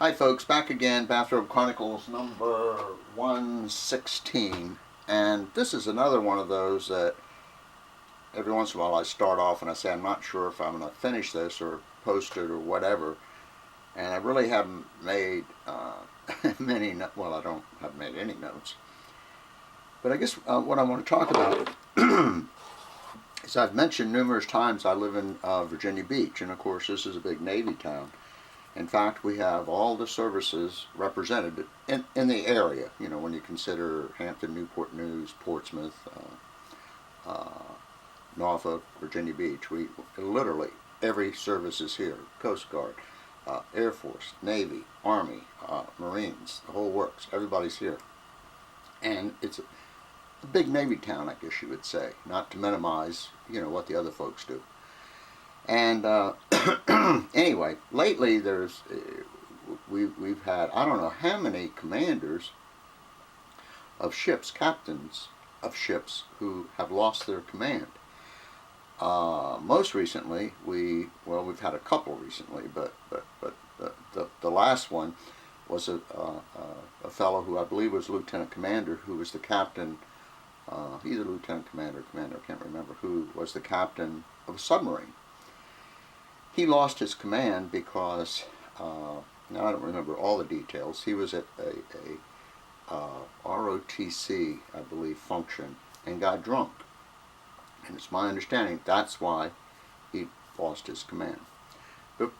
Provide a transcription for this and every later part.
Hi folks, back again, Bathrobe Chronicles number 116, and this is another one of those that every once in a while I start off and I say I'm not sure if I'm going to finish this or post it or whatever, and I really haven't made many, well, I don't have made any notes, but I guess what I want to talk about is I've mentioned numerous times I live in Virginia Beach, and of course this is a big Navy town. In fact, we have all the services represented in the area, you know, when you consider Hampton, Newport News, Portsmouth, Norfolk, Virginia Beach. We literally, every service is here. Coast Guard, Air Force, Navy, Army, Marines, the whole works. Everybody's here. And it's a big Navy town, I guess you would say, not to minimize, you know, what the other folks do. And anyway, lately we've had, I don't know how many commanders of ships, captains of ships, who have lost their command. Most recently, we've had a couple recently, but the last one was a fellow who I believe was lieutenant commander, who was the captain, either lieutenant commander or commander, I can't remember, who was the captain of a submarine. He lost his command because, now I don't remember all the details, he was at a ROTC, I believe, function and got drunk. And it's my understanding that's why he lost his command. But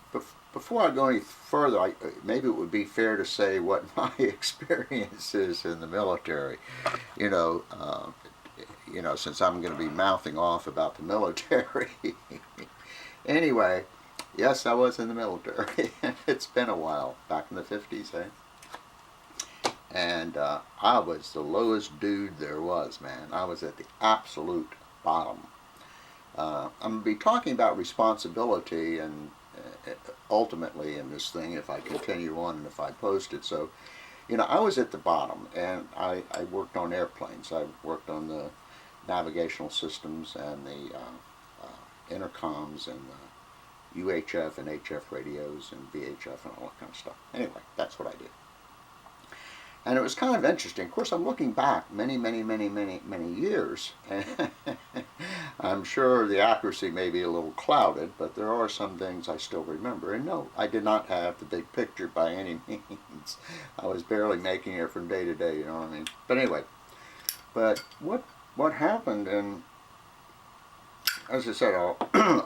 before I go any further, maybe it would be fair to say what my experience is in the military. You know, since I'm going to be mouthing off about the military. Anyway, yes, I was in the military. It's been a while, back in the 50s, eh? And I was the lowest dude there was, man. I was at the absolute bottom. I'm going to be talking about responsibility and ultimately in this thing, if I continue on and if I post it. So, you know, I was at the bottom, and I worked on airplanes. I worked on the navigational systems and the intercoms and the UHF and HF radios and VHF and all that kind of stuff. Anyway, that's what I did. And it was kind of interesting. Of course, I'm looking back many years. I'm sure the accuracy may be a little clouded, but there are some things I still remember. And no, I did not have the big picture by any means. I was barely making it from day to day, you know what I mean? But anyway, what happened, and as I said, I'll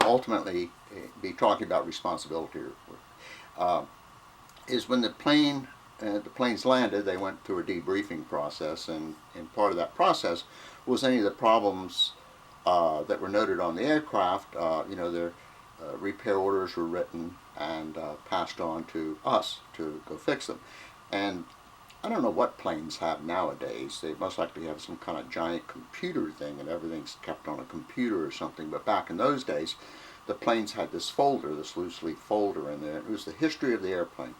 ultimately be talking about responsibility, is when the planes landed, they went through a debriefing process, and part of that process was any of the problems that were noted on the aircraft. You know, their repair orders were written and passed on to us to go fix them. And I don't know what planes have nowadays. They must likely have some kind of giant computer thing and everything's kept on a computer or something. But back in those days, the planes had this folder, this loose leaf folder in there. It was the history of the airplane.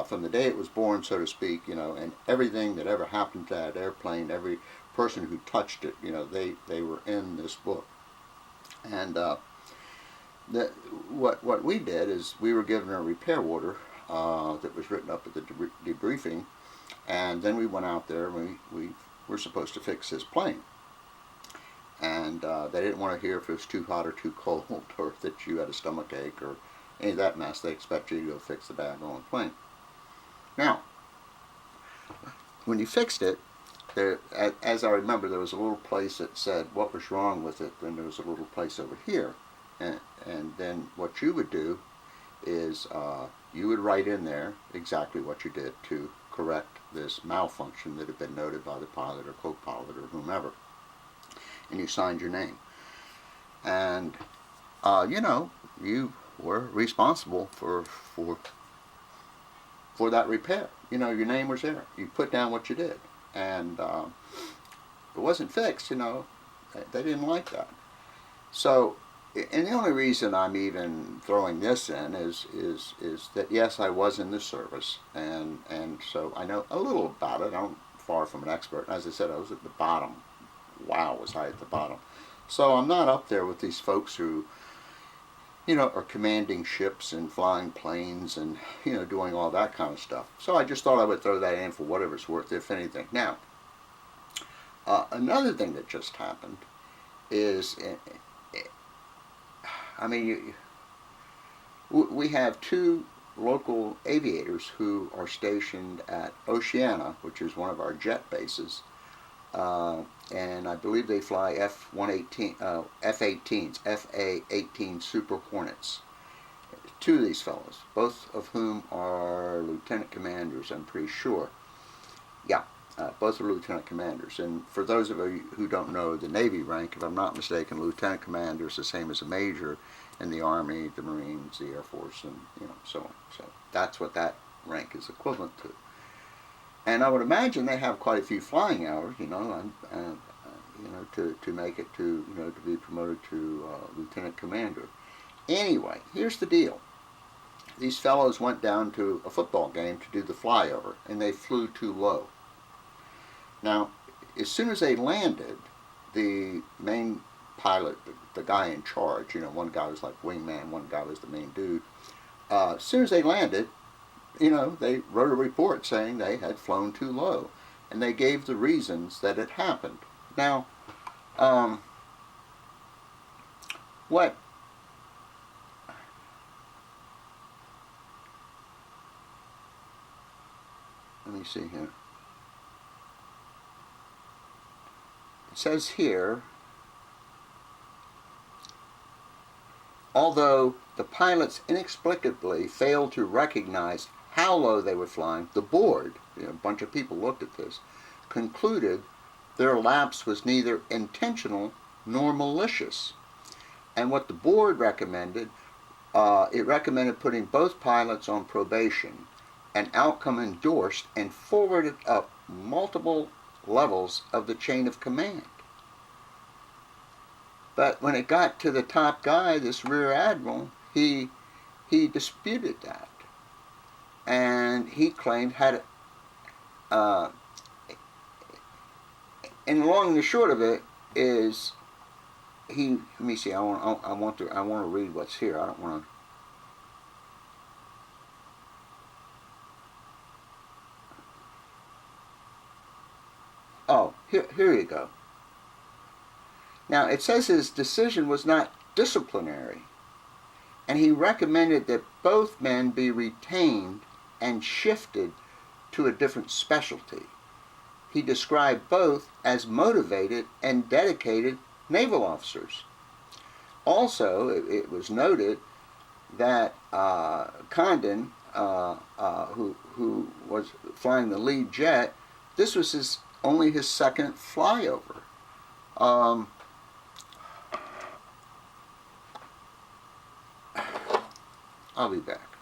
From the day it was born, so to speak, you know, and everything that ever happened to that airplane, every person who touched it, you know, they were in this book. And what we did is we were given a repair order that was written up at the debriefing. And then we went out there and we were supposed to fix this plane. And they didn't want to hear if it was too hot or too cold or that you had a stomach ache or any of that mess. They expect you to go fix the daggone plane. Now, when you fixed it, as I remember, there was a little place that said what was wrong with it. Then there was a little place over here. And then what you would do is you would write in there exactly what you did to correct this malfunction that had been noted by the pilot or co-pilot or whomever, and you signed your name. And you know, you were responsible for that repair. You know, your name was there. You put down what you did, and it wasn't fixed. You know, they didn't like that. So, and the only reason I'm even throwing this in is that yes, I was in the service, and so I know a little about it. I'm far from an expert. As I said, I was at the bottom. Wow, was I at the bottom? So I'm not up there with these folks who or commanding ships and flying planes and, doing all that kind of stuff. So I just thought I would throw that in for whatever it's worth, if anything. Now, another thing that just happened is, I mean, we have two local aviators who are stationed at Oceana, which is one of our jet bases, and I believe they fly F-18s, FA-18 Super Hornets. Two of these fellows, both of whom are lieutenant commanders, I'm pretty sure. Yeah, both are lieutenant commanders. And for those of you who don't know the Navy rank, if I'm not mistaken, lieutenant commander is the same as a major in the Army, the Marines, the Air Force, and so on. So that's what that rank is equivalent to. And I would imagine they have quite a few flying hours, to make it to be promoted to lieutenant commander. Anyway, here's the deal. These fellows went down to a football game to do the flyover, and they flew too low. Now, as soon as they landed, the main pilot, the guy in charge, one guy was like wingman, one guy was the main dude. As soon as they landed, they wrote a report saying they had flown too low, and they gave the reasons that it happened. Now, let me see here. It says here, although the pilots inexplicably failed to recognize how low they were flying, the board, a bunch of people looked at this, concluded their lapse was neither intentional nor malicious. And what the board recommended, it recommended putting both pilots on probation, an outcome endorsed and forwarded up multiple levels of the chain of command. But when it got to the top guy, this rear admiral, he disputed that. And he claimed and the long and the short of it is, let me see, I want to read what's here. I don't want to. Oh, here you go. Now, it says his decision was not disciplinary, and he recommended that both men be retained and shifted to a different specialty. He described both as motivated and dedicated naval officers. Also, it was noted that Condon, who was flying the lead jet, this was only his second flyover. I'll be back.